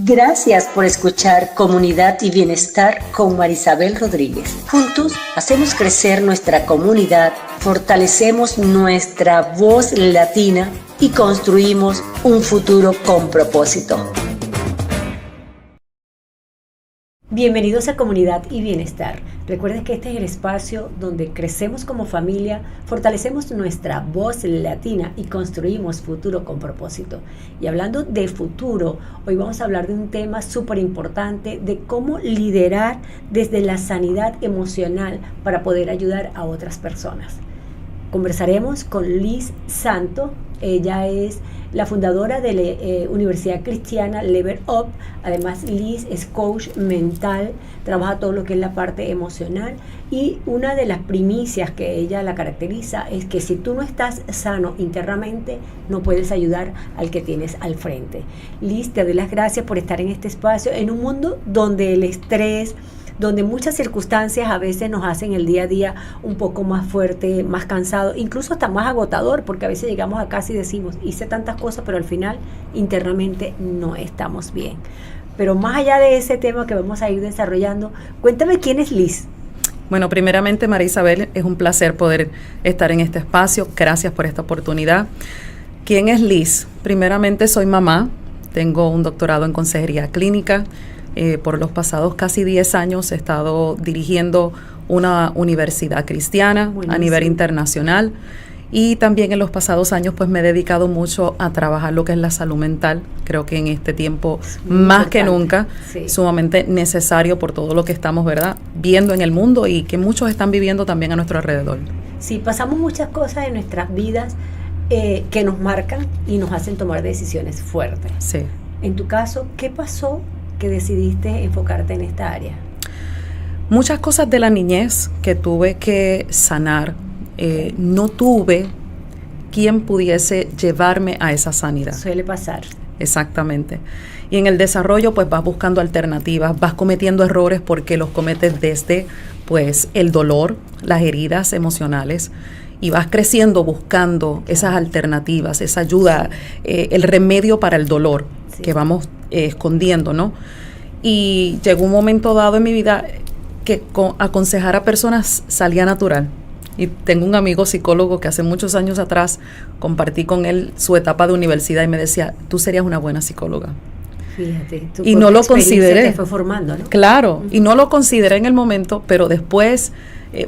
Gracias por escuchar Comunidad y Bienestar con Marisabel Rodríguez. Juntos hacemos crecer nuestra comunidad, fortalecemos nuestra voz latina y construimos un futuro con propósito. Bienvenidos a Comunidad y Bienestar. Recuerden que este es el espacio donde crecemos como familia, fortalecemos nuestra voz latina y construimos futuro con propósito. Y hablando de futuro, hoy vamos a hablar de un tema súper importante, de cómo liderar desde la sanidad emocional para poder ayudar a otras personas. Conversaremos con Liz Santo. Ella es la fundadora de la Universidad Cristiana Level Up. Además, Liz es coach mental, trabaja todo lo que es la parte emocional. Y una de las primicias que ella la caracteriza es que si tú no estás sano internamente, no puedes ayudar al que tienes al frente. Liz, te doy las gracias por estar en este espacio, en un mundo donde el estrés, donde muchas circunstancias a veces nos hacen el día a día un poco más fuerte, más cansado, incluso hasta más agotador, porque a veces llegamos a casa y decimos, hice tantas cosas, pero al final internamente no estamos bien. Pero más allá de ese tema que vamos a ir desarrollando, cuéntame quién es Liz. Bueno, primeramente, María Isabel, es un placer poder estar en este espacio. Gracias por esta oportunidad. ¿Quién es Liz? Primeramente, soy mamá, tengo un doctorado en consejería clínica. Por los pasados casi 10 años he estado dirigiendo una universidad cristiana a nivel internacional, y también en los pasados años pues me he dedicado mucho a trabajar lo que es la salud mental. Creo que en este tiempo más que nunca, sumamente necesario por todo lo que estamos, ¿verdad?, viendo en el mundo y que muchos están viviendo también a nuestro alrededor. Sí, pasamos muchas cosas en nuestras vidas que nos marcan y nos hacen tomar decisiones fuertes. Sí. En tu caso, ¿qué pasó que decidiste enfocarte en esta área? Muchas cosas de la niñez que tuve que sanar. No tuve quien pudiese llevarme a esa sanidad. Suele pasar. Exactamente. Y en el desarrollo pues vas buscando alternativas, vas cometiendo errores porque los cometes desde pues el dolor, las heridas emocionales, y vas creciendo buscando esas alternativas, esa ayuda, el remedio para el dolor que vamos escondiendo, ¿no? Y llegó un momento dado en mi vida que aconsejar a personas salía natural. Y tengo un amigo psicólogo que hace muchos años atrás compartí con él su etapa de universidad y me decía, tú serías una buena psicóloga. Fíjate, y no lo consideré. Te fue formando, ¿no? Claro, y no lo consideré en el momento, pero después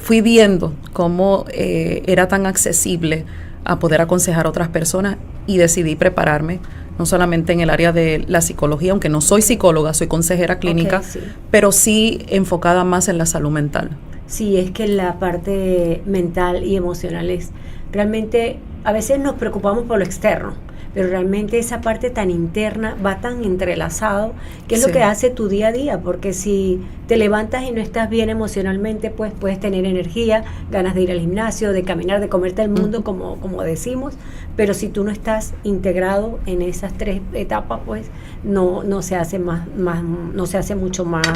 fui viendo cómo era tan accesible a poder aconsejar a otras personas y decidí prepararme, no solamente en el área de la psicología, aunque no soy psicóloga, soy consejera clínica, pero sí enfocada más en la salud mental. Sí, es que la parte mental y emocional es realmente, a veces nos preocupamos por lo externo, pero realmente esa parte tan interna va tan entrelazado, que es lo que hace tu día a día, porque si te levantas y no estás bien emocionalmente, pues puedes tener energía, ganas de ir al gimnasio, de caminar, de comerte el mundo, como decimos, pero si tú no estás integrado en esas tres etapas, pues no se hace no se hace mucho más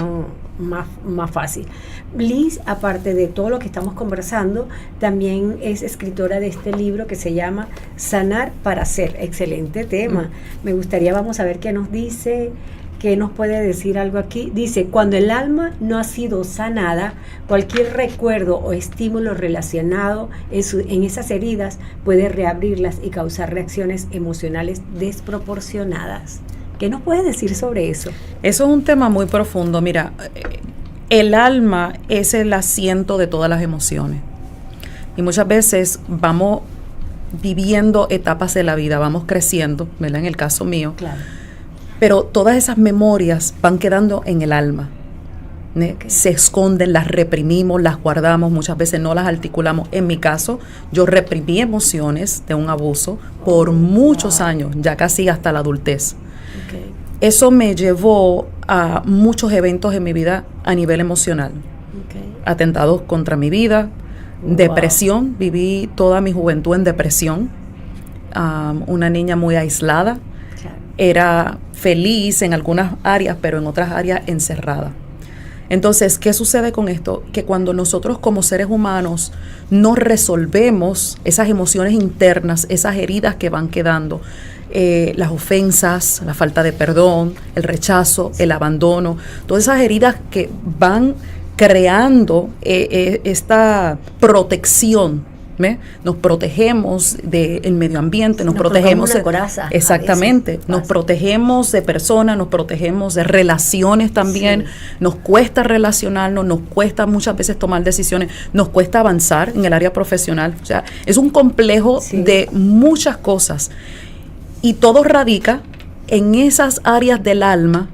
fácil. Liz, aparte de todo lo que estamos conversando, también es escritora de este libro que se llama Sanar para Ser. Excelente tema. Me gustaría, vamos a ver qué nos dice, qué nos puede decir algo aquí. Dice, cuando el alma no ha sido sanada, cualquier recuerdo o estímulo relacionado en esas heridas puede reabrirlas y causar reacciones emocionales desproporcionadas. ¿Qué nos puedes decir sobre eso? Eso es un tema muy profundo. Mira, el alma es el asiento de todas las emociones. Y muchas veces vamos viviendo etapas de la vida, vamos creciendo, ¿verdad? En el caso mío. Claro. Pero todas esas memorias van quedando en el alma. Se esconden, las reprimimos, las guardamos, muchas veces no las articulamos. En mi caso, yo reprimí emociones de un abuso por muchos años, ya casi hasta la adultez. Eso me llevó a muchos eventos en mi vida a nivel emocional. Atentados contra mi vida, depresión, viví toda mi juventud en depresión, una niña muy aislada, era feliz en algunas áreas, pero en otras áreas encerrada. Entonces, ¿qué sucede con esto? Que cuando nosotros como seres humanos no resolvemos esas emociones internas, esas heridas que van quedando, las ofensas, la falta de perdón, el rechazo, el abandono, todas esas heridas que van creando esta protección. ¿Ve? Nos protegemos del medio ambiente, nos protegemos de coraza, exactamente, nos protegemos de personas, nos protegemos de relaciones también, nos cuesta relacionarnos, nos cuesta muchas veces tomar decisiones, nos cuesta avanzar en el área profesional, o sea, es un complejo de muchas cosas y todo radica en esas áreas del alma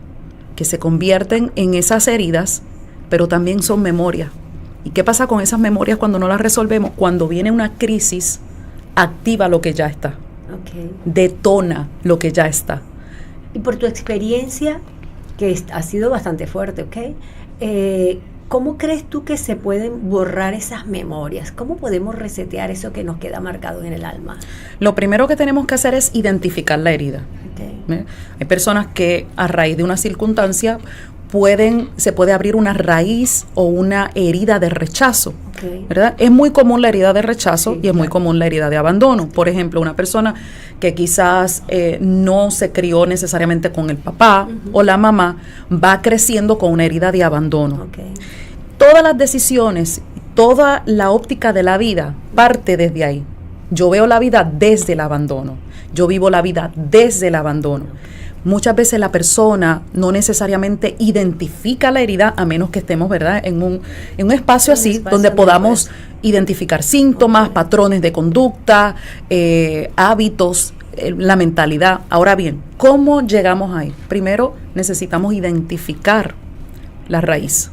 que se convierten en esas heridas, pero también son memorias. ¿Y qué pasa con esas memorias cuando no las resolvemos? Cuando viene una crisis, activa lo que ya está. Detona lo que ya está. Y por tu experiencia, que ha sido bastante fuerte, ¿cómo crees tú que se pueden borrar esas memorias? ¿Cómo podemos resetear eso que nos queda marcado en el alma? Lo primero que tenemos que hacer es identificar la herida. Hay personas que a raíz de una circunstancia se puede abrir una raíz o una herida de rechazo, ¿verdad? Es muy común la herida de rechazo y es muy común la herida de abandono. Por ejemplo, una persona que quizás no se crió necesariamente con el papá o la mamá, va creciendo con una herida de abandono. Todas las decisiones, toda la óptica de la vida parte desde ahí. Yo veo la vida desde el abandono. Yo vivo la vida desde el abandono. Muchas veces la persona no necesariamente identifica la herida a menos que estemos, ¿verdad?, en un espacio así donde podamos identificar síntomas, patrones de conducta, hábitos, la mentalidad. Ahora bien, ¿cómo llegamos ahí? Primero necesitamos identificar la raíz,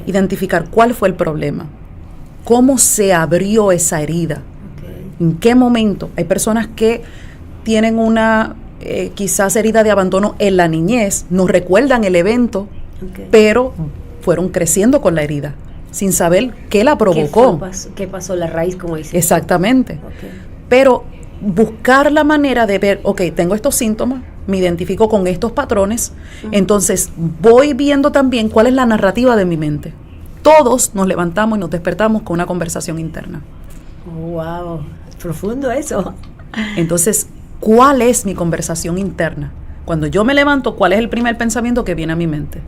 identificar cuál fue el problema, cómo se abrió esa herida, en qué momento. Hay personas que tienen una quizás herida de abandono en la niñez, no recuerdan el evento, pero fueron creciendo con la herida, sin saber qué la provocó. ¿Qué pasó? La raíz, como dices. Exactamente. Pero buscar la manera de ver, tengo estos síntomas, me identifico con estos patrones, entonces voy viendo también cuál es la narrativa de mi mente. Todos nos levantamos y nos despertamos con una conversación interna. ¡Wow! Profundo eso. Entonces, ¿cuál es mi conversación interna? Cuando yo me levanto, ¿cuál es el primer pensamiento que viene a mi mente?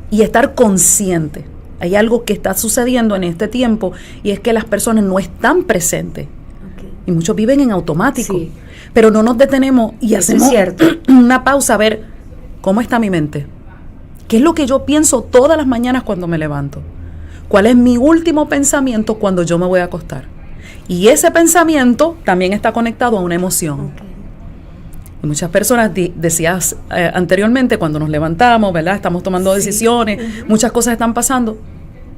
Y estar consciente. Hay algo que está sucediendo en este tiempo y es que las personas no están presentes. Y muchos viven en automático. Pero no nos detenemos y hacemos una pausa a ver cómo está mi mente. ¿Qué es lo que yo pienso todas las mañanas cuando me levanto? ¿Cuál es mi último pensamiento cuando yo me voy a acostar? Y ese pensamiento también está conectado a una emoción. Y muchas personas, decías anteriormente, cuando nos levantamos, ¿verdad? Estamos tomando decisiones, muchas cosas están pasando.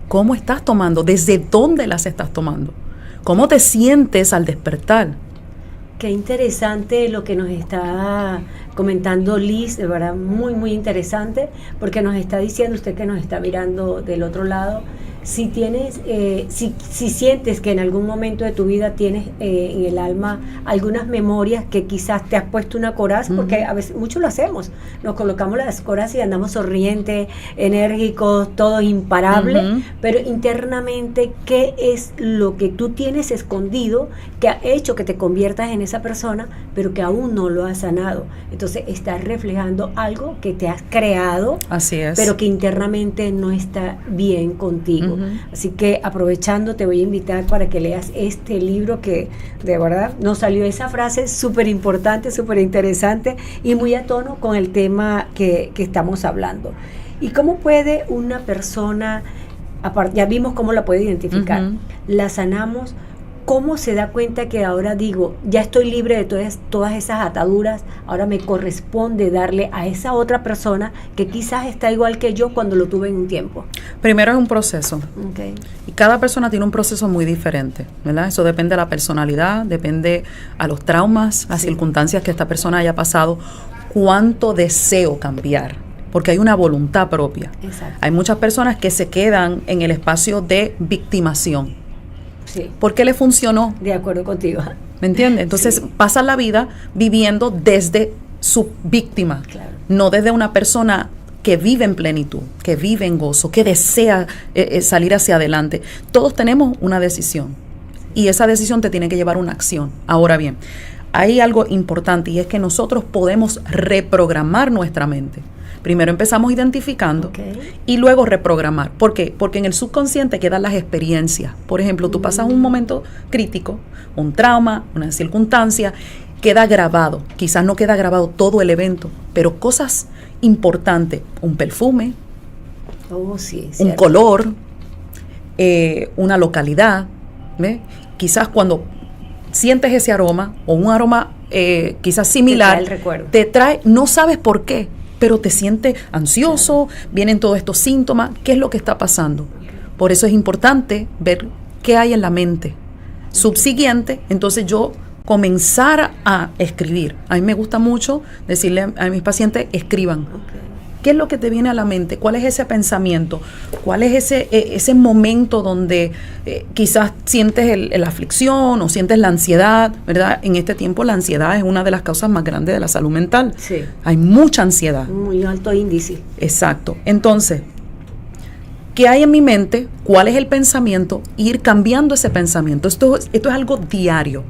¿Cómo estás tomando? ¿Desde dónde las estás tomando? ¿Cómo te sientes al despertar? Qué interesante lo que nos está comentando Liz, de verdad muy, muy interesante, porque nos está diciendo, usted que nos está mirando del otro lado, si tienes, si sientes que en algún momento de tu vida tienes en el alma algunas memorias que quizás te has puesto una coraza, porque a veces mucho lo hacemos, nos colocamos las corazas y andamos sonrientes, enérgicos, todo imparable, pero internamente, ¿qué es lo que tú tienes escondido que ha hecho que te conviertas en esa persona, pero que aún no lo has sanado? Entonces estás reflejando algo que te has creado, así es, pero que internamente no está bien contigo. Así que aprovechando, te voy a invitar para que leas este libro que de verdad nos salió esa frase súper importante, súper interesante y muy a tono con el tema que estamos hablando. ¿Y cómo puede una persona, ya vimos cómo la puede identificar, la sanamos? ¿Cómo se da cuenta que ahora digo, ya estoy libre de todas esas ataduras, ahora me corresponde darle a esa otra persona que quizás está igual que yo cuando lo tuve en un tiempo? Primero es un proceso. Y cada persona tiene un proceso muy diferente, ¿verdad? Eso depende de la personalidad, depende a los traumas, las circunstancias que esta persona haya pasado, cuánto deseo cambiar, porque hay una voluntad propia. Hay muchas personas que se quedan en el espacio de victimación. ¿Por qué le funcionó? De acuerdo contigo. ¿Me entiendes? Entonces pasan la vida viviendo desde su víctima, no desde una persona que vive en plenitud, que vive en gozo, que desea salir hacia adelante. Todos tenemos una decisión y esa decisión te tiene que llevar a una acción. Ahora bien, hay algo importante y es que nosotros podemos reprogramar nuestra mente. Primero empezamos identificando y luego reprogramar. ¿Por qué? Porque en el subconsciente quedan las experiencias. Por ejemplo, tú pasas un momento crítico, un trauma, una circunstancia, queda grabado. Quizás no queda grabado todo el evento, pero cosas importantes, un perfume, un color, una localidad, ¿ves? Quizás cuando sientes ese aroma o un aroma quizás similar, te trae, no sabes por qué, pero te sientes ansioso, vienen todos estos síntomas. ¿Qué es lo que está pasando? Por eso es importante ver qué hay en la mente. Subsiguiente, entonces yo comenzar a escribir. A mí me gusta mucho decirle a mis pacientes, escriban. ¿Qué es lo que te viene a la mente? ¿Cuál es ese pensamiento? ¿Cuál es ese momento donde quizás sientes la aflicción o sientes la ansiedad? ¿Verdad? En este tiempo la ansiedad es una de las causas más grandes de la salud mental. Sí. Hay mucha ansiedad. Muy alto índice. Exacto. Entonces, ¿qué hay en mi mente? ¿Cuál es el pensamiento? Ir cambiando ese pensamiento. Esto es algo diario.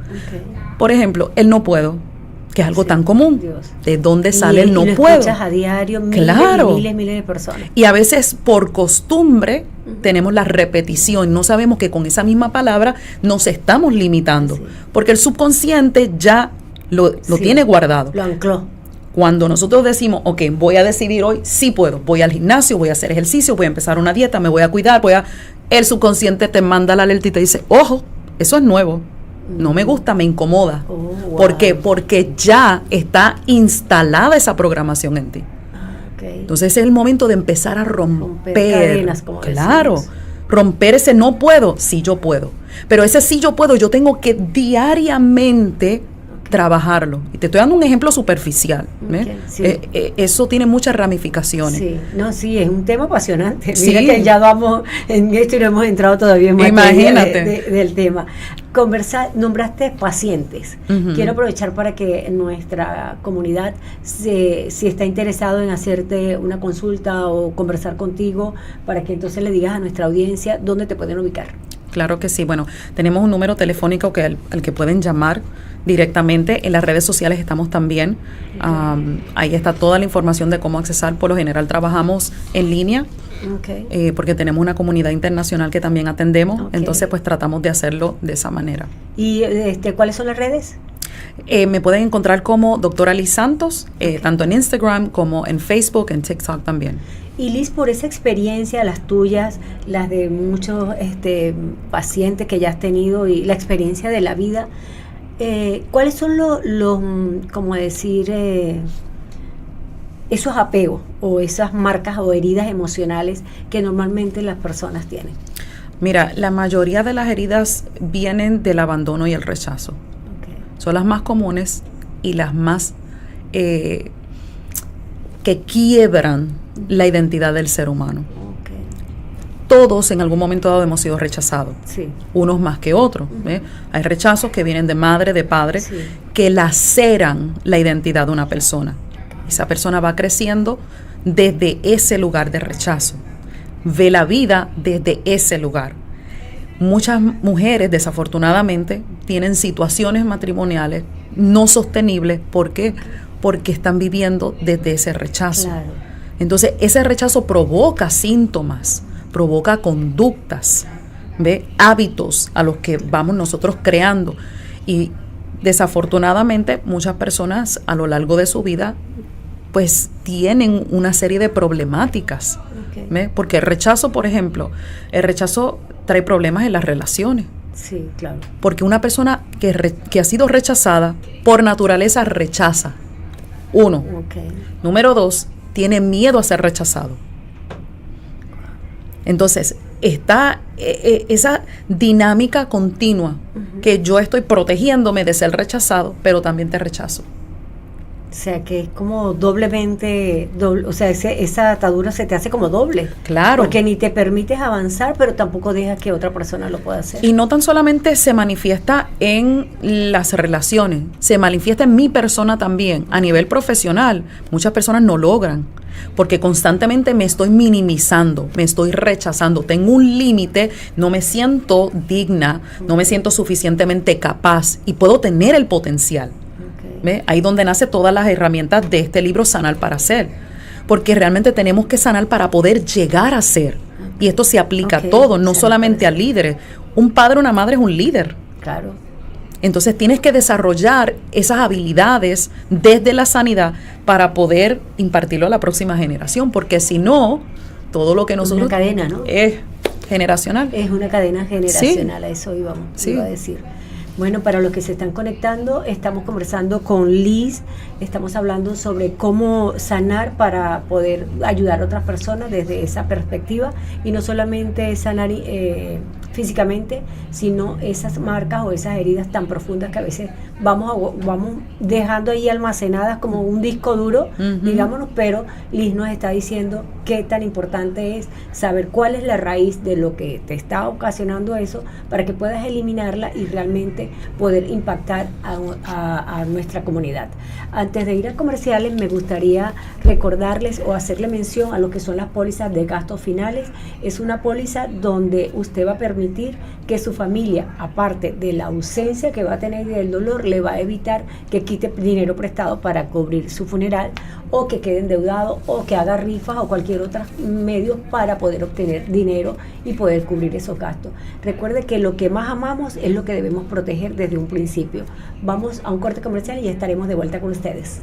Por ejemplo, el no puedo, que es algo tan común. Dios. ¿De dónde sale el no lo puedo? Escuchas a diario miles de personas. Y a veces por costumbre tenemos la repetición. No sabemos que con esa misma palabra nos estamos limitando. Porque el subconsciente ya lo tiene guardado. Lo ancló. Cuando nosotros decimos, ok, voy a decidir hoy, sí puedo. Voy al gimnasio, voy a hacer ejercicio, voy a empezar una dieta, me voy a cuidar, el subconsciente te manda la alerta y te dice, ojo, eso es nuevo. No me gusta, me incomoda. Wow. ¿Por qué? Porque ya está instalada esa programación en ti. Entonces ese es el momento de empezar a romper cadenas, como decimos. Romper ese no puedo, sí yo puedo. Pero ese sí yo puedo, yo tengo que diariamente trabajarlo. Y te estoy dando un ejemplo superficial. Eso tiene muchas ramificaciones. Sí, es un tema apasionante. Sí. Mira que ya vamos en esto y no hemos entrado todavía en materia del tema. Nombraste pacientes. Quiero aprovechar para que nuestra comunidad, si está interesado en hacerte una consulta o conversar contigo, para que entonces le digas a nuestra audiencia dónde te pueden ubicar. Claro que sí. Bueno, tenemos un número telefónico al que pueden llamar directamente. En las redes sociales estamos también. Ahí está toda la información de cómo accesar. Por lo general trabajamos en línea. Porque tenemos una comunidad internacional que también atendemos. Entonces pues tratamos de hacerlo de esa manera. ¿Y cuáles son las redes? Me pueden encontrar como Doctora Liz Santos, tanto en Instagram como en Facebook, en TikTok también. Y Liz, por esa experiencia, las tuyas, las de muchos pacientes que ya has tenido y la experiencia de la vida, ¿cuáles son los como decir, esos apegos o esas marcas o heridas emocionales que normalmente las personas tienen? Mira, la mayoría de las heridas vienen del abandono y el rechazo. Son las más comunes y las más que quiebran la identidad del ser humano. Todos en algún momento dado hemos sido rechazados, unos más que otros. Hay rechazos que vienen de madre, de padre, que laceran la identidad de una persona. Esa persona va creciendo desde ese lugar de rechazo, ve la vida desde ese lugar. Muchas mujeres, desafortunadamente, tienen situaciones matrimoniales no sostenibles. ¿Por qué? Porque están viviendo desde ese rechazo. Claro. Entonces, ese rechazo provoca síntomas, provoca conductas, hábitos a los que vamos nosotros creando. Y desafortunadamente, muchas personas a lo largo de su vida pues tienen una serie de problemáticas. Porque el rechazo, por ejemplo, trae problemas en las relaciones. Sí, claro. Porque una persona que ha sido rechazada, por naturaleza rechaza. Uno. Número dos, tiene miedo a ser rechazado. Entonces, está esa dinámica continua que yo estoy protegiéndome de ser rechazado, pero también te rechazo. O sea, que es como doblemente, o sea, esa atadura se te hace como doble. Claro. Porque ni te permites avanzar, pero tampoco dejas que otra persona lo pueda hacer. Y no tan solamente se manifiesta en las relaciones, se manifiesta en mi persona también, a nivel profesional. Muchas personas no logran, porque constantemente me estoy minimizando, me estoy rechazando, tengo un límite, no me siento digna, no me siento suficientemente capaz y puedo tener el potencial. ¿Ve? Ahí donde nace todas las herramientas de este libro, Sanar para Ser. Porque realmente tenemos que sanar para poder llegar a ser. Y esto se aplica a todo, no solamente a líderes. Un padre o una madre es un líder. Claro. Entonces tienes que desarrollar esas habilidades desde la sanidad para poder impartirlo a la próxima generación, porque si no, todo lo que nosotros... Una cadena, ¿no? Es generacional. Es una cadena generacional, Sí. a eso íbamos, Sí. iba a decir. Bueno, para los que se están conectando, estamos conversando con Liz, estamos hablando sobre cómo sanar para poder ayudar a otras personas desde esa perspectiva, y no solamente sanar físicamente, sino esas marcas o esas heridas tan profundas que a veces vamos dejando ahí almacenadas como un disco duro, digámonos, pero Liz nos está diciendo qué tan importante es saber cuál es la raíz de lo que te está ocasionando eso, para que puedas eliminarla y realmente poder impactar a nuestra comunidad. Antes de ir a comerciales, me gustaría recordarles o hacerle mención a lo que son las pólizas de gastos finales. Es una póliza donde usted va a permitir que su familia, aparte de la ausencia que va a tener y del dolor, le va a evitar que quite dinero prestado para cubrir su funeral, o que quede endeudado, o que haga rifas o cualquier otro medio para poder obtener dinero y poder cubrir esos gastos. Recuerde que lo que más amamos es lo que debemos proteger desde un principio. Vamos a un corte comercial y ya estaremos de vuelta con ustedes.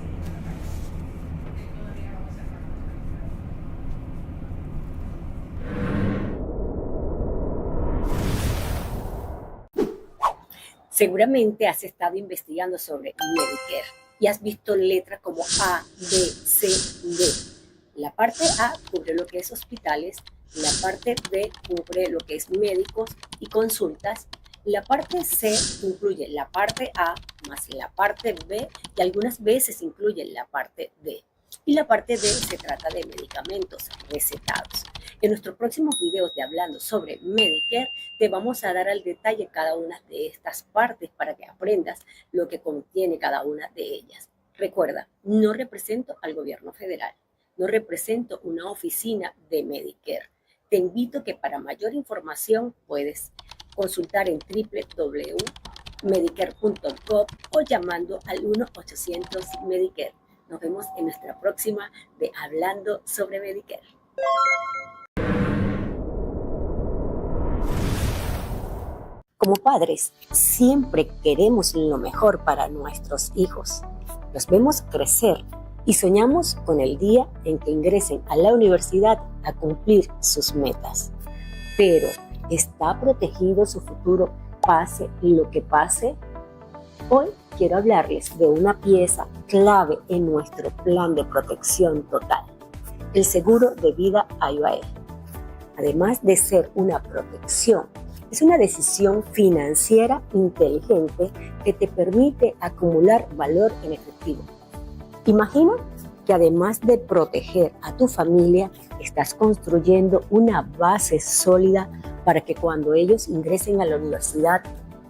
Seguramente has estado investigando sobre Medicare y has visto letras como A, B, C, D. La parte A cubre lo que es hospitales, la parte B cubre lo que es médicos y consultas, la parte C incluye la parte A más la parte B y algunas veces incluye la parte D. Y la parte D se trata de medicamentos recetados. En nuestros próximos videos de hablando sobre Medicare, te vamos a dar al detalle cada una de estas partes para que aprendas lo que contiene cada una de ellas. Recuerda, no represento al gobierno federal, no represento una oficina de Medicare. Te invito que para mayor información puedes consultar en www.medicare.gov o llamando al 1-800-Medicare. Nos vemos en nuestra próxima de Hablando sobre Medicare. Como padres, siempre queremos lo mejor para nuestros hijos. Los vemos crecer y soñamos con el día en que ingresen a la universidad a cumplir sus metas. Pero, ¿está protegido su futuro pase lo que pase? Hoy quiero hablarles de una pieza clave en nuestro plan de protección total, el seguro de vida IUAE. Además de ser una protección, es una decisión financiera inteligente que te permite acumular valor en efectivo. Imagina que además de proteger a tu familia, estás construyendo una base sólida para que cuando ellos ingresen a la universidad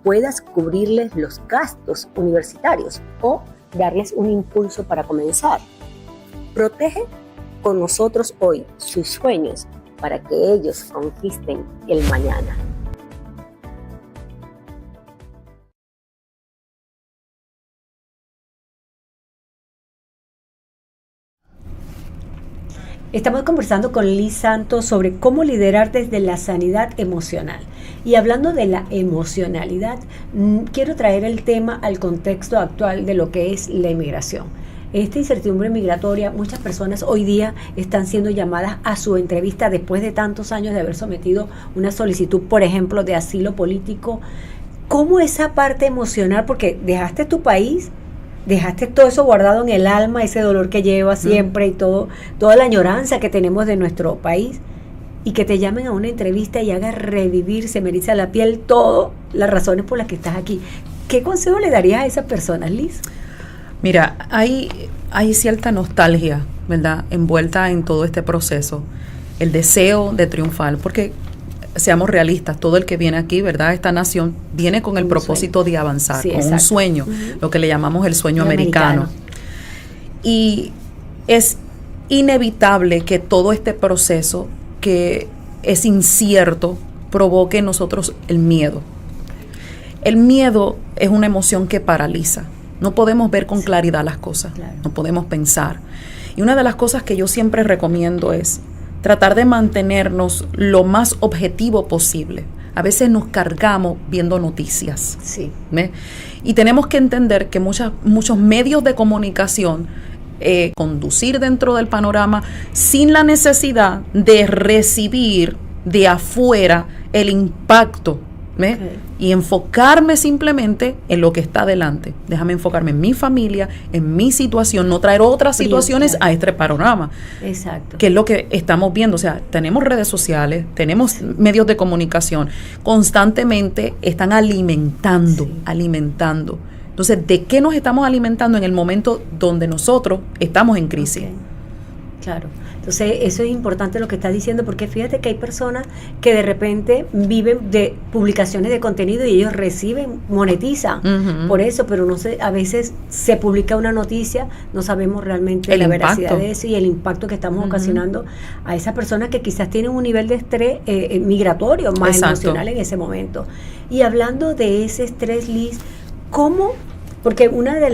puedas cubrirles los gastos universitarios o darles un impulso para comenzar. Protege con nosotros hoy sus sueños para que ellos conquisten el mañana. Estamos conversando con Liz Santos sobre cómo liderar desde la sanidad emocional. Y hablando de la emocionalidad, quiero traer el tema al contexto actual de lo que es la inmigración. Esta incertidumbre migratoria, muchas personas hoy día están siendo llamadas a su entrevista después de tantos años de haber sometido una solicitud, por ejemplo, de asilo político. ¿Cómo esa parte emocional? Porque dejaste tu país, dejaste todo eso guardado en el alma, ese dolor que llevas siempre y toda la añoranza que tenemos de nuestro país, y que te llamen a una entrevista y haga revivir, se me eriza la piel, todas las razones por las que estás aquí. ¿Qué consejo le darías a esas personas, Liz? Mira, hay cierta nostalgia, ¿verdad?, envuelta en todo este proceso, el deseo de triunfar, porque seamos realistas, todo el que viene aquí, ¿verdad?, esta nación viene con el propósito de avanzar, sí, con exacto, un sueño, lo que le llamamos el sueño americano. Y es inevitable que todo este proceso, que es incierto, provoque en nosotros el miedo. El miedo es una emoción que paraliza. No podemos ver con claridad las cosas, Claro. no podemos pensar. Y una de las cosas que yo siempre recomiendo es tratar de mantenernos lo más objetivo posible. A veces nos cargamos viendo noticias. Sí. ¿Ve? Y tenemos que entender que muchos medios de comunicación conducir dentro del panorama sin la necesidad de recibir de afuera el impacto. ¿Ve? Okay. Y enfocarme simplemente en lo que está delante. Déjame enfocarme en mi familia, en mi situación, no traer otras situaciones a este panorama. Exacto. Que es lo que estamos viendo. O sea, tenemos redes sociales, tenemos medios de comunicación, constantemente están alimentando. Entonces, ¿de qué nos estamos alimentando en el momento donde nosotros estamos en crisis? Okay. Claro. Entonces, eso es importante lo que estás diciendo, porque fíjate que hay personas que de repente viven de publicaciones de contenido y ellos reciben, monetizan por eso, pero no sé, a veces se publica una noticia, no sabemos realmente la veracidad de eso y el impacto que estamos ocasionando a esas personas que quizás tienen un nivel de estrés migratorio más emocional en ese momento. Y hablando de ese estrés, Liz, ¿cómo? Porque una de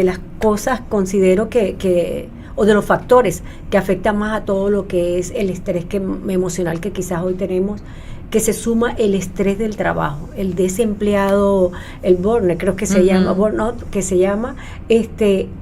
las cosas considero que o de los factores que afectan más a todo lo que es el estrés emocional que quizás hoy tenemos, que se suma el estrés del trabajo, el desempleado, el burnout, creo que se llama, burnout, que se llama,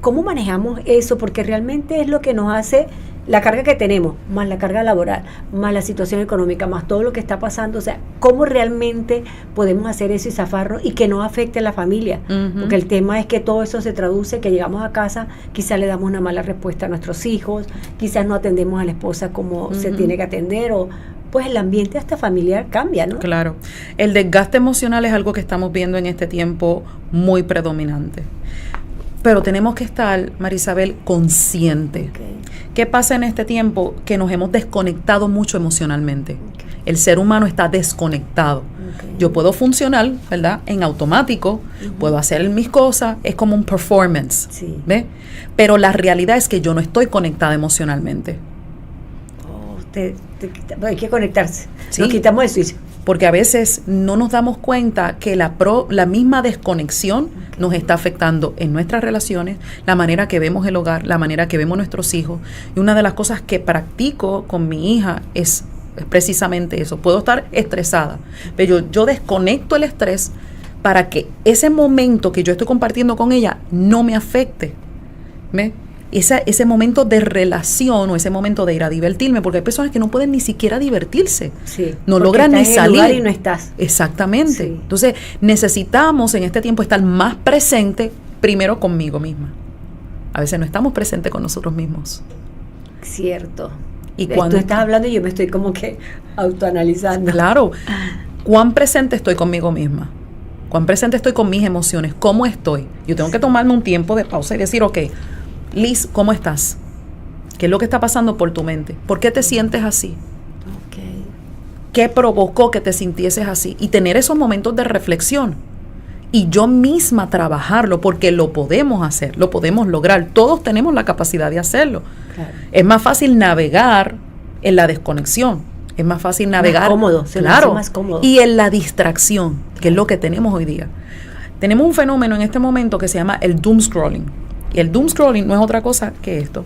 ¿cómo manejamos eso? Porque realmente es lo que nos hace la carga que tenemos, más la carga laboral, más la situación económica, más todo lo que está pasando. O sea, ¿cómo realmente podemos hacer eso y zafarnos y que no afecte a la familia? Porque el tema es que todo eso se traduce, que llegamos a casa, quizás le damos una mala respuesta a nuestros hijos, quizás no atendemos a la esposa como se tiene que atender, o pues el ambiente hasta familiar cambia, ¿no? Claro. El desgaste emocional es algo que estamos viendo en este tiempo muy predominante. Pero tenemos que estar, Marisabel, consciente. Okay. ¿Qué pasa en este tiempo? Que nos hemos desconectado mucho emocionalmente. Okay. El ser humano está desconectado. Okay. Yo puedo funcionar, ¿verdad?, en automático, puedo hacer mis cosas, es como un performance, sí. ¿Ves? Pero la realidad es que yo no estoy conectada emocionalmente. Hay que conectarse. ¿Sí? Nos quitamos el switch. Porque a veces no nos damos cuenta que la misma desconexión nos está afectando en nuestras relaciones, la manera que vemos el hogar, la manera que vemos nuestros hijos. Y una de las cosas que practico con mi hija es precisamente eso. Puedo estar estresada, pero yo desconecto el estrés para que ese momento que yo estoy compartiendo con ella no me afecte. ¿Ves? Ese momento de relación o ese momento de ir a divertirme, porque hay personas que no pueden ni siquiera divertirse, sí, no logran ni salir. En el lugar y no estás. Exactamente. Sí. Entonces necesitamos en este tiempo estar más presente primero conmigo misma. A veces no estamos presentes con nosotros mismos. Cierto. Y cuando tú estás hablando y yo me estoy como que autoanalizando. Claro. ¿Cuán presente estoy conmigo misma? ¿Cuán presente estoy con mis emociones? ¿Cómo estoy? Yo tengo que tomarme un tiempo de pausa y decir, ok, Liz, ¿cómo estás? ¿Qué es lo que está pasando por tu mente? ¿Por qué te sientes así? Okay. ¿Qué provocó que te sintieses así? Y tener esos momentos de reflexión. Y yo misma trabajarlo, porque lo podemos hacer, lo podemos lograr. Todos tenemos la capacidad de hacerlo. Claro. Es más fácil navegar en la desconexión. Es más fácil navegar. Más cómodo, se claro, hace más cómodo. Y en la distracción, que es lo que tenemos hoy día. Tenemos un fenómeno en este momento que se llama el doom scrolling. Y el doom scrolling no es otra cosa que esto.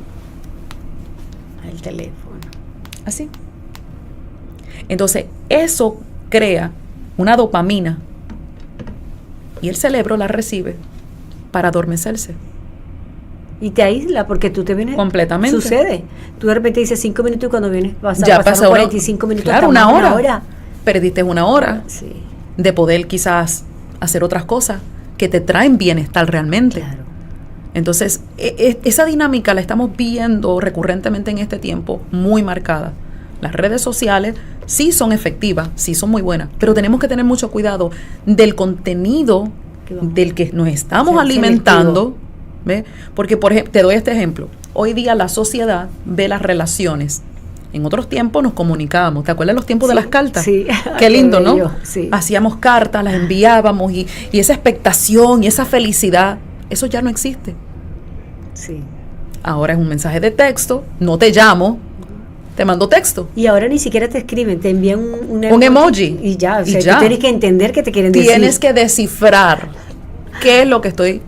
El teléfono. Así. Entonces, eso crea una dopamina y el cerebro la recibe para adormecerse. Y te aísla porque tú te vienes. Completamente. Sucede. Tú de repente dices 5 minutos y cuando vienes ya pasó 45 minutos. Claro, una hora. Perdiste una hora sí. de poder quizás hacer otras cosas que te traen bienestar realmente. Claro. Entonces, esa dinámica la estamos viendo recurrentemente en este tiempo, muy marcada. Las redes sociales sí son efectivas, sí son muy buenas, pero tenemos que tener mucho cuidado del contenido del que nos estamos alimentando. ¿Ve? Porque, por ejemplo, te doy este ejemplo. Hoy día la sociedad ve las relaciones. En otros tiempos nos comunicábamos. ¿Te acuerdas de los tiempos de las cartas? Sí. Qué lindo, ¿no? Sí. Hacíamos cartas, las enviábamos y esa expectación y esa felicidad, eso ya no existe. Sí. Ahora es un mensaje de texto, no te llamo, te mando texto. Y ahora ni siquiera te escriben, te envían un emoji. Y ya, o sea, tú tienes que entender que te quieren decir. Tienes que descifrar qué es lo que estoy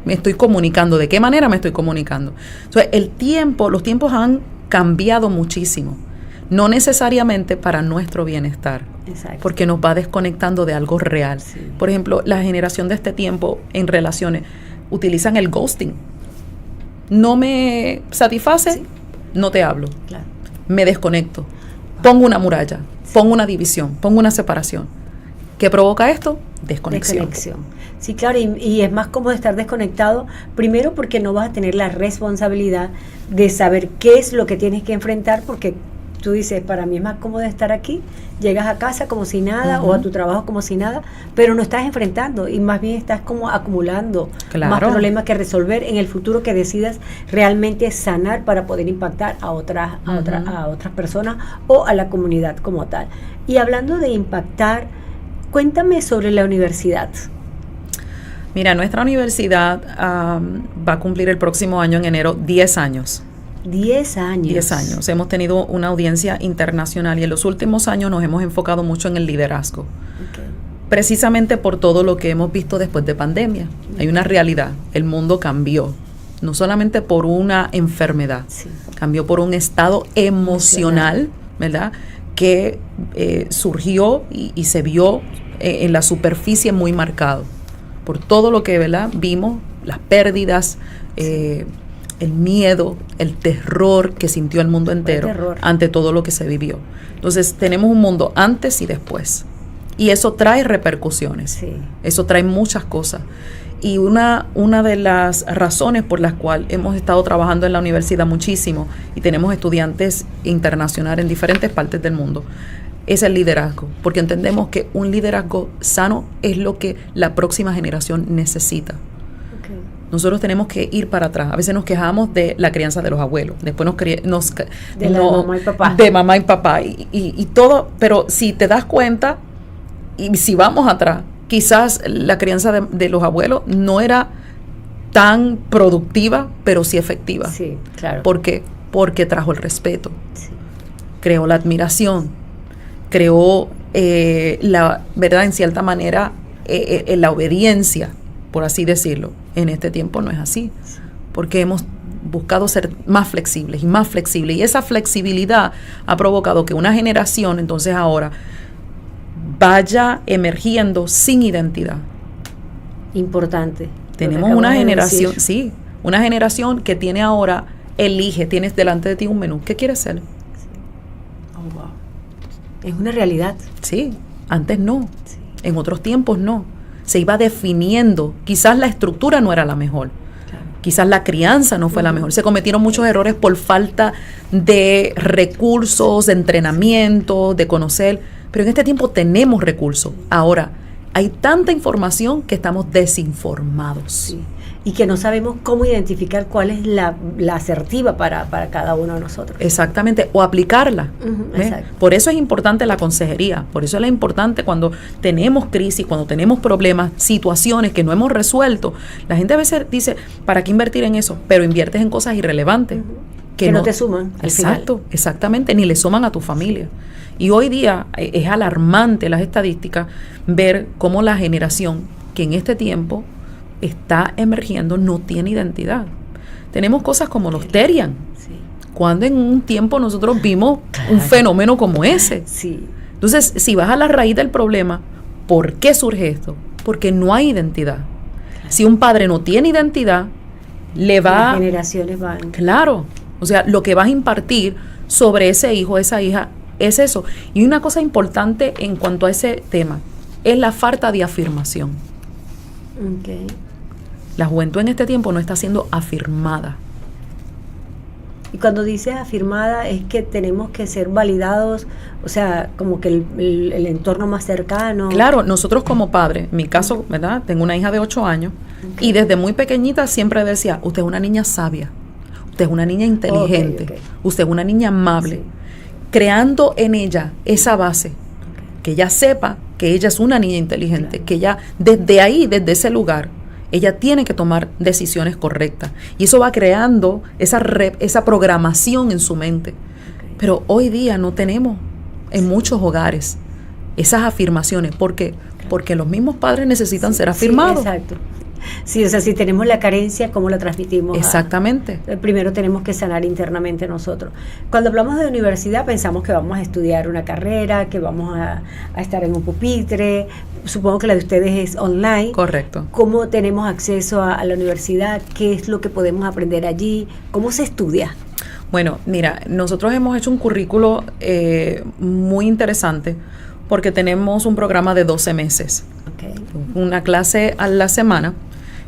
me estoy comunicando? ¿De qué manera me estoy comunicando? Entonces, los tiempos han cambiado muchísimo. No necesariamente para nuestro bienestar, exacto, porque nos va desconectando de algo real. Sí. Por ejemplo, la generación de este tiempo en relaciones utilizan el ghosting. No me satisface, sí, no te hablo. Claro. Me desconecto. Pongo una muralla, sí, pongo una división, pongo una separación. ¿Qué provoca esto? Desconexión. Sí, claro, y es más cómodo estar desconectado, primero porque no vas a tener la responsabilidad de saber qué es lo que tienes que enfrentar, porque tú dices, para mí es más cómodo estar aquí, llegas a casa como si nada, o a tu trabajo como si nada, pero no estás enfrentando y más bien estás como acumulando, claro, más problemas que resolver en el futuro, que decidas realmente sanar para poder impactar a otras personas o a la comunidad como tal. Y hablando de impactar, cuéntame sobre la universidad. Mira, nuestra universidad va a cumplir el próximo año, en enero, 10 años. 10 años. 10 años. Hemos tenido una audiencia internacional y en los últimos años nos hemos enfocado mucho en el liderazgo. Okay. Precisamente por todo lo que hemos visto después de pandemia. Hay una realidad. El mundo cambió. No solamente por una enfermedad. Sí. Cambió por un estado emocional, ¿verdad? Que surgió y se vio en la superficie muy marcado. Por todo lo que, ¿verdad?, vimos, las pérdidas, el miedo, el terror que sintió el mundo entero ante todo lo que se vivió. Entonces, tenemos un mundo antes y después. Y eso trae repercusiones. Sí. Eso trae muchas cosas. Y una de las razones por las cuales hemos estado trabajando en la universidad muchísimo y tenemos estudiantes internacionales en diferentes partes del mundo es el liderazgo. Porque entendemos que un liderazgo sano es lo que la próxima generación necesita. Nosotros tenemos que ir para atrás. A veces nos quejamos de la crianza de los abuelos. Después de mamá y papá. De mamá y papá. Y todo. Pero si te das cuenta, y si vamos atrás, quizás la crianza de los abuelos no era tan productiva, pero sí efectiva. Sí, claro. ¿Por qué? Porque trajo el respeto. Sí. Creó la admiración. Creó la verdad, en cierta manera, la obediencia, por así decirlo. En este tiempo no es así, porque hemos buscado ser más flexibles, y esa flexibilidad ha provocado que una generación entonces ahora vaya emergiendo sin identidad. Importante. Tenemos una generación, sí, una generación que tiene ahora, tienes delante de ti un menú, ¿qué quieres ser? Sí. Oh, wow. Es una realidad. Sí, antes no, sí. En otros tiempos no. Se iba definiendo, quizás la estructura no era la mejor, claro, quizás la crianza no fue la mejor, se cometieron muchos errores por falta de recursos, de entrenamiento, de conocer, pero en este tiempo tenemos recursos. Ahora, hay tanta información que estamos desinformados. Sí. Y que no sabemos cómo identificar cuál es la asertiva para cada uno de nosotros. Exactamente, o aplicarla. Por eso es importante la consejería, por eso es importante cuando tenemos crisis, cuando tenemos problemas, situaciones que no hemos resuelto. La gente a veces dice, ¿para qué invertir en eso? Pero inviertes en cosas irrelevantes. Que no te suman al final. Exactamente, ni le suman a tu familia. Y hoy día es alarmante las estadísticas ver cómo la generación que en este tiempo está emergiendo no tiene identidad. Tenemos cosas como los Terian, sí, cuando en un tiempo nosotros vimos un fenómeno como ese. Sí. Entonces, si vas a la raíz del problema, ¿por qué surge esto? Porque no hay identidad. Si un padre no tiene identidad, las generaciones van. Claro, o sea, lo que vas a impartir sobre ese hijo, esa hija, es eso. Y una cosa importante en cuanto a ese tema es la falta de afirmación. Okay. La juventud en este tiempo no está siendo afirmada. Y cuando dices afirmada es que tenemos que ser validados, o sea, como que el entorno más cercano. Claro, nosotros como padres, en mi caso, ¿verdad? Tengo una hija de 8 años, okay, y desde muy pequeñita siempre decía, usted es una niña sabia, usted es una niña inteligente, okay. Usted es una niña amable, sí, creando en ella esa base, okay, que ella sepa que ella es una niña inteligente, claro, que ella desde ahí, desde ese lugar, ella tiene que tomar decisiones correctas. Y eso va creando esa programación en su mente. Okay. Pero hoy día no tenemos en muchos hogares esas afirmaciones. ¿Por qué? Porque los mismos padres necesitan ser afirmados. Sí, exacto. Sí, o sea, si tenemos la carencia, ¿cómo la transmitimos? Exactamente. Primero tenemos que sanar internamente nosotros. Cuando hablamos de universidad, pensamos que vamos a estudiar una carrera, que vamos a estar en un pupitre. Supongo que la de ustedes es online. Correcto. ¿Cómo tenemos acceso a la universidad? ¿Qué es lo que podemos aprender allí? ¿Cómo se estudia? Bueno, mira, nosotros hemos hecho un currículo muy interesante porque tenemos un programa de 12 meses. Okay. Una clase a la semana.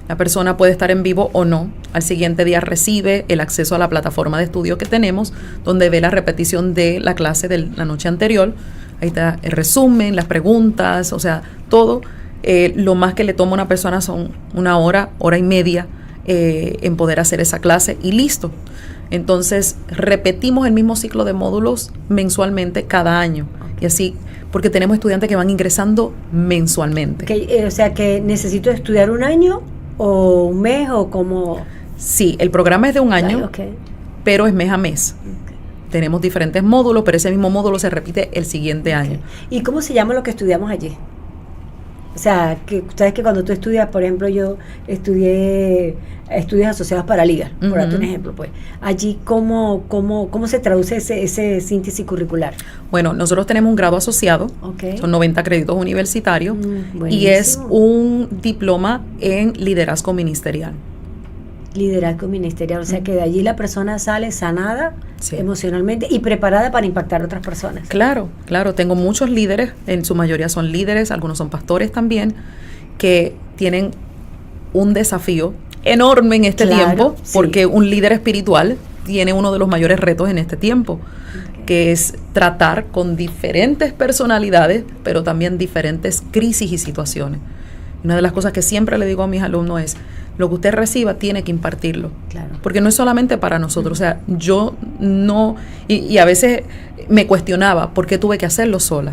La persona puede estar en vivo o no. Al siguiente día recibe el acceso a la plataforma de estudio que tenemos, donde ve la repetición de la clase de la noche anterior. Ahí está el resumen, las preguntas, o sea, todo. Lo más que le toma a una persona son una hora, hora y media en poder hacer esa clase y listo. Entonces, repetimos el mismo ciclo de módulos mensualmente cada año. Y así, porque tenemos estudiantes que van ingresando mensualmente. O sea, que necesito estudiar un año o un mes o como... Sí, el programa es de un año, pero es mes a mes. Tenemos diferentes módulos, pero ese mismo módulo se repite el siguiente año. ¿Y cómo se llama lo que estudiamos allí? O sea, que sabes que cuando tú estudias, por ejemplo, yo estudié estudios asociados para ligas, por darte un ejemplo, pues. Allí, ¿cómo se traduce ese síntesis curricular? Bueno, nosotros tenemos un grado asociado, son 90 créditos universitarios, y es un diploma en liderazgo ministerial. Liderazgo ministerial, o sea que de allí la persona sale sanada emocionalmente y preparada para impactar a otras personas. Claro, tengo muchos líderes, en su mayoría son líderes, algunos son pastores también, que tienen un desafío enorme en este tiempo, porque un líder espiritual tiene uno de los mayores retos en este tiempo, que es tratar con diferentes personalidades, pero también diferentes crisis y situaciones. Una de las cosas que siempre le digo a mis alumnos es, lo que usted reciba tiene que impartirlo. Claro. Porque no es solamente para nosotros. O sea, yo no... Y a veces me cuestionaba por qué tuve que hacerlo sola.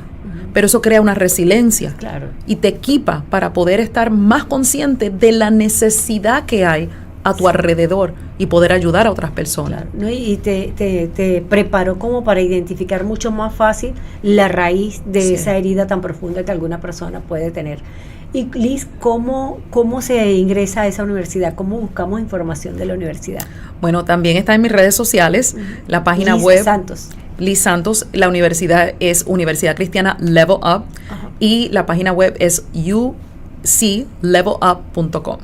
Pero eso crea una resiliencia. Claro. Y te equipa para poder estar más consciente de la necesidad que hay a tu alrededor y poder ayudar a otras personas. Claro, ¿no? Y te preparó como para identificar mucho más fácil la raíz de esa herida tan profunda que alguna persona puede tener. Y Liz, ¿cómo se ingresa a esa universidad? ¿Cómo buscamos información de la universidad? Bueno, también está en mis redes sociales, la página Liz web. Santos. Liz Santos, la universidad es Universidad Cristiana Level Up. Y la página web es uclevelup.com.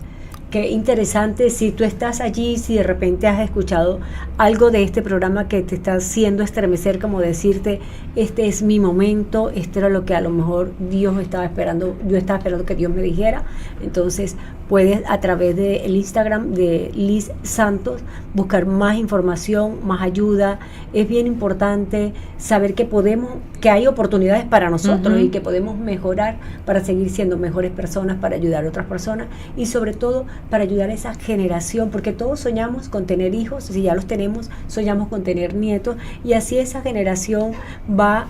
Qué interesante, si tú estás allí, si de repente has escuchado algo de este programa que te está haciendo estremecer, como decirte, este es mi momento, esto era lo que a lo mejor Dios estaba esperando, yo estaba esperando que Dios me dijera, entonces puedes a través del Instagram de Liz Santos buscar más información, más ayuda. Es bien importante saber que hay oportunidades para nosotros y que podemos mejorar para seguir siendo mejores personas, para ayudar a otras personas y sobre todo para ayudar a esa generación, porque todos soñamos con tener hijos, si ya los tenemos, soñamos con tener nietos y así esa generación va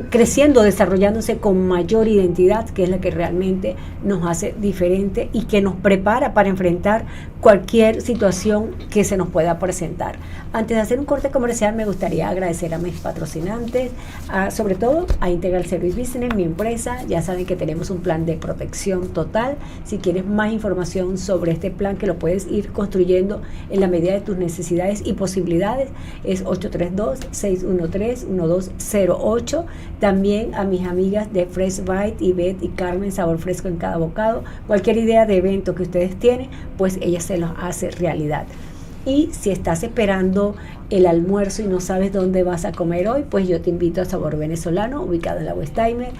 creciendo, desarrollándose con mayor identidad, que es la que realmente nos hace diferente y que nos prepara para enfrentar cualquier situación que se nos pueda presentar. Antes de hacer un corte comercial, me gustaría agradecer a mis patrocinantes, sobre todo a Integral Service Business, mi empresa. Ya saben que tenemos un plan de protección total. Si quieres más información sobre este plan, que lo puedes ir construyendo en la medida de tus necesidades y posibilidades, es 832-613-1208. También a mis amigas de Fresh Bite, Ivette y Carmen, sabor fresco en cada bocado. Cualquier idea de evento que ustedes tienen, pues ellas se los hace realidad. Y si estás esperando el almuerzo y no sabes dónde vas a comer hoy, pues yo te invito a Sabor Venezolano, ubicado en la Westheimer.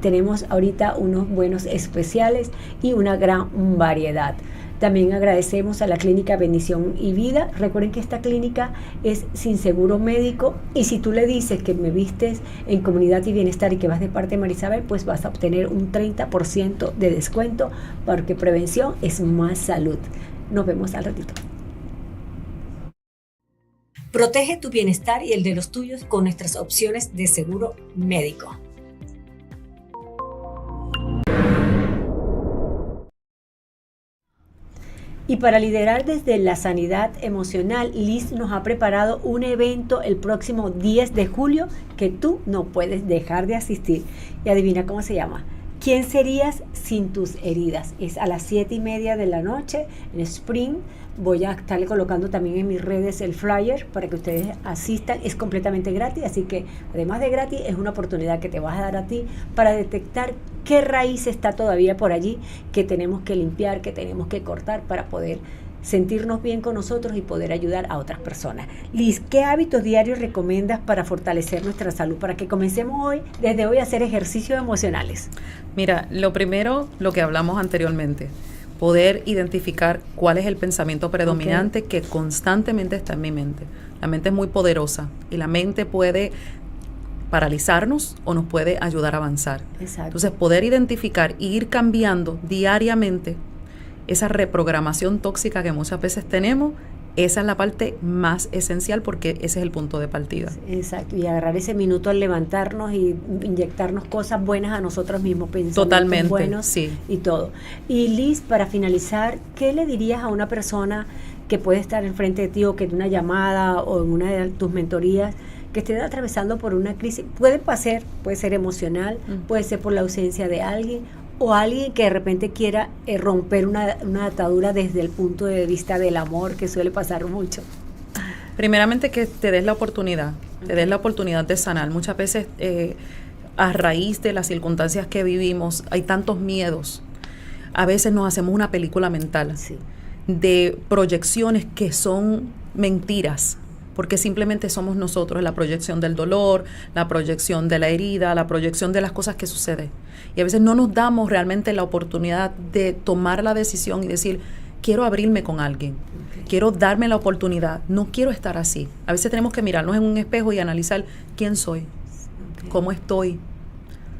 Tenemos ahorita unos buenos especiales y una gran variedad. También agradecemos a la Clínica Bendición y Vida. Recuerden que esta clínica es sin seguro médico y si tú le dices que me vistes en Comunidad y Bienestar y que vas de parte de Marisabel, pues vas a obtener un 30% de descuento porque prevención es más salud. Nos vemos al ratito. Protege tu bienestar y el de los tuyos con nuestras opciones de seguro médico. Y para liderar desde la sanidad emocional, Liz nos ha preparado un evento el próximo 10 de julio que tú no puedes dejar de asistir. Y adivina cómo se llama. ¿Quién serías sin tus heridas? Es a las 7:30 de la noche en Spring. Voy a estarle colocando también en mis redes el flyer para que ustedes asistan. Es completamente gratis, así que además de gratis es una oportunidad que te vas a dar a ti para detectar qué raíz está todavía por allí que tenemos que limpiar, que tenemos que cortar para poder sentirnos bien con nosotros y poder ayudar a otras personas. Liz, ¿qué hábitos diarios recomiendas para fortalecer nuestra salud? Para que comencemos desde hoy a hacer ejercicios emocionales. Mira, lo primero, lo que hablamos anteriormente, poder identificar cuál es el pensamiento predominante que constantemente está en mi mente. La mente es muy poderosa y la mente puede paralizarnos o nos puede ayudar a avanzar. Exacto. Entonces, poder identificar e ir cambiando diariamente esa reprogramación tóxica que muchas veces tenemos, esa es la parte más esencial porque ese es el punto de partida. Exacto, y agarrar ese minuto al levantarnos y inyectarnos cosas buenas a nosotros mismos, pensamientos totalmente, buenos sí. Y todo. Y Liz, para finalizar, ¿qué le dirías a una persona que puede estar enfrente de ti o que en una llamada o en una de tus mentorías que esté atravesando por una crisis? Puede ser emocional, puede ser por la ausencia de alguien, o alguien que de repente quiera romper una atadura desde el punto de vista del amor, que suele pasar mucho. Primeramente, que te des la oportunidad, te des la oportunidad de sanar. Muchas veces a raíz de las circunstancias que vivimos hay tantos miedos. A veces nos hacemos una película mental de proyecciones que son mentiras, porque simplemente somos nosotros, la proyección del dolor, la proyección de la herida, la proyección de las cosas que suceden. Y a veces no nos damos realmente la oportunidad de tomar la decisión y decir, quiero abrirme con alguien, quiero darme la oportunidad, no quiero estar así. A veces tenemos que mirarnos en un espejo y analizar quién soy, cómo estoy.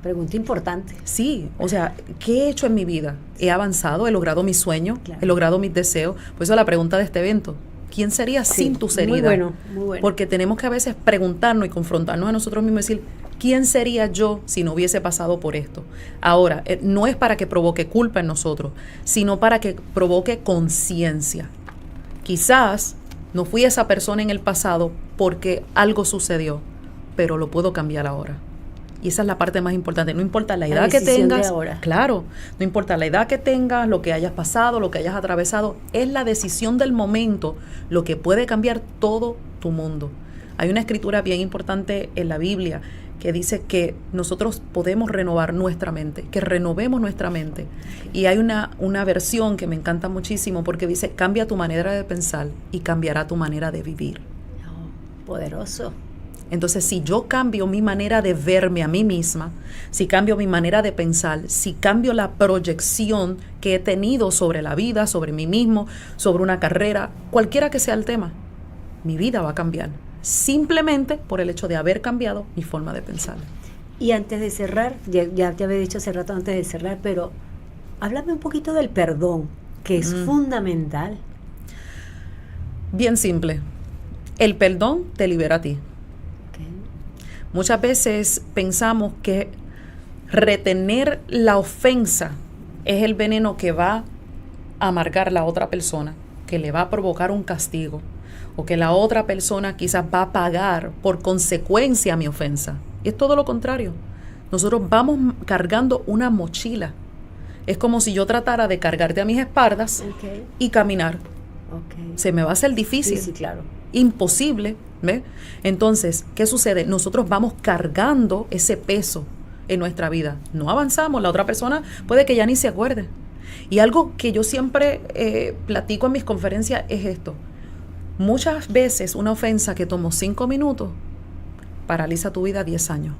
Pregunta importante. Sí, o sea, ¿qué he hecho en mi vida? ¿He avanzado? ¿He logrado mis sueños? Claro. ¿He logrado mis deseos? Por eso la pregunta de este evento. ¿Quién sería sin tus heridas? Muy bueno. Porque tenemos que a veces preguntarnos y confrontarnos a nosotros mismos y decir, ¿quién sería yo si no hubiese pasado por esto? Ahora, no es para que provoque culpa en nosotros, sino para que provoque conciencia. Quizás no fui esa persona en el pasado porque algo sucedió, pero lo puedo cambiar ahora. Y esa es la parte más importante. No importa la edad que tengas, claro, no importa la edad que tengas, lo que hayas pasado, lo que hayas atravesado, es la decisión del momento lo que puede cambiar todo tu mundo. Hay una escritura bien importante en la Biblia que dice que nosotros podemos renovar nuestra mente, que renovemos nuestra mente. Y hay una versión que me encanta muchísimo porque dice, cambia tu manera de pensar y cambiará tu manera de vivir. Oh, poderoso. Entonces, si yo cambio mi manera de verme a mí misma, si cambio mi manera de pensar, si cambio la proyección que he tenido sobre la vida, sobre mí mismo, sobre una carrera, cualquiera que sea el tema, mi vida va a cambiar. Simplemente por el hecho de haber cambiado mi forma de pensar. Y antes de cerrar, ya te había dicho hace rato antes de cerrar, pero háblame un poquito del perdón, que es fundamental. Bien simple. El perdón te libera a ti. Muchas veces pensamos que retener la ofensa es el veneno que va a amargar a la otra persona, que le va a provocar un castigo, o que la otra persona quizás va a pagar por consecuencia mi ofensa. Y es todo lo contrario. Nosotros vamos cargando una mochila. Es como si yo tratara de cargarte a mis espaldas y caminar. Se me va a hacer difícil. Sí, claro. Imposible, ¿ve? Entonces, ¿qué sucede? Nosotros vamos cargando ese peso en nuestra vida. No avanzamos, la otra persona puede que ya ni se acuerde. Y algo que yo siempre platico en mis conferencias es esto. Muchas veces una ofensa que tomó 5 minutos paraliza tu vida 10 años.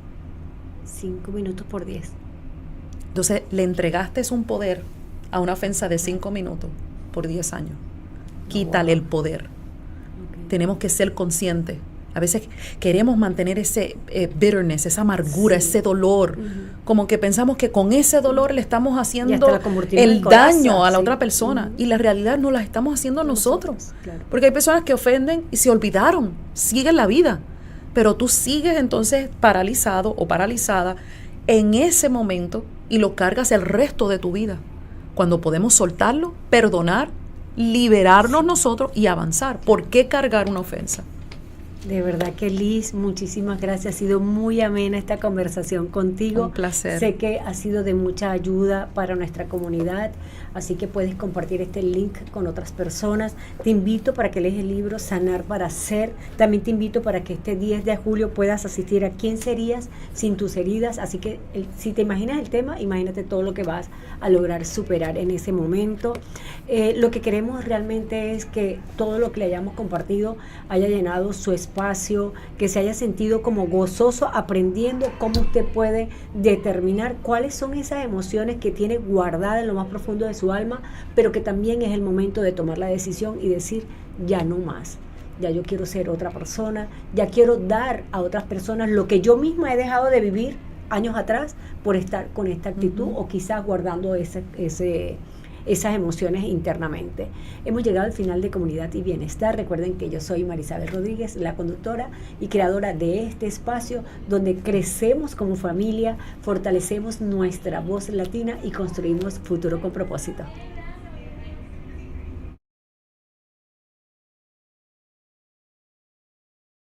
5 minutos por 10. Entonces, le entregaste un poder a una ofensa de 5 minutos por 10 años. Quítale el poder. Tenemos que ser conscientes. A veces queremos mantener ese bitterness, esa amargura, ese dolor. Como que pensamos que con ese dolor le estamos haciendo el daño a la otra persona. Y la realidad no la estamos haciendo nosotros. Claro. Porque hay personas que ofenden y se olvidaron, siguen la vida. Pero tú sigues entonces paralizado o paralizada en ese momento y lo cargas el resto de tu vida. Cuando podemos soltarlo, perdonar, liberarnos nosotros y avanzar. ¿Por qué cargar una ofensa? De verdad que Liz, muchísimas gracias. Ha sido muy amena esta conversación contigo. Un placer. Sé que ha sido de mucha ayuda para nuestra comunidad, así que puedes compartir este link con otras personas. Te invito para que leas el libro Sanar para Ser. También te invito para que este 10 de julio puedas asistir a ¿Quién serías sin tus heridas? Así que si te imaginas el tema, imagínate todo lo que vas a lograr superar en ese momento. Lo que queremos realmente es que todo lo que le hayamos compartido haya llenado su espacio, que se haya sentido como gozoso aprendiendo cómo usted puede determinar cuáles son esas emociones que tiene guardadas en lo más profundo de su alma, pero que también es el momento de tomar la decisión y decir ya no más. Ya yo quiero ser otra persona, ya quiero dar a otras personas lo que yo misma he dejado de vivir años atrás por estar con esta actitud o quizás guardando esas emociones internamente. Hemos llegado al final de Comunidad y Bienestar. Recuerden que yo soy Marisabel Rodríguez, la conductora y creadora de este espacio donde crecemos como familia, fortalecemos nuestra voz latina y construimos futuro con propósito.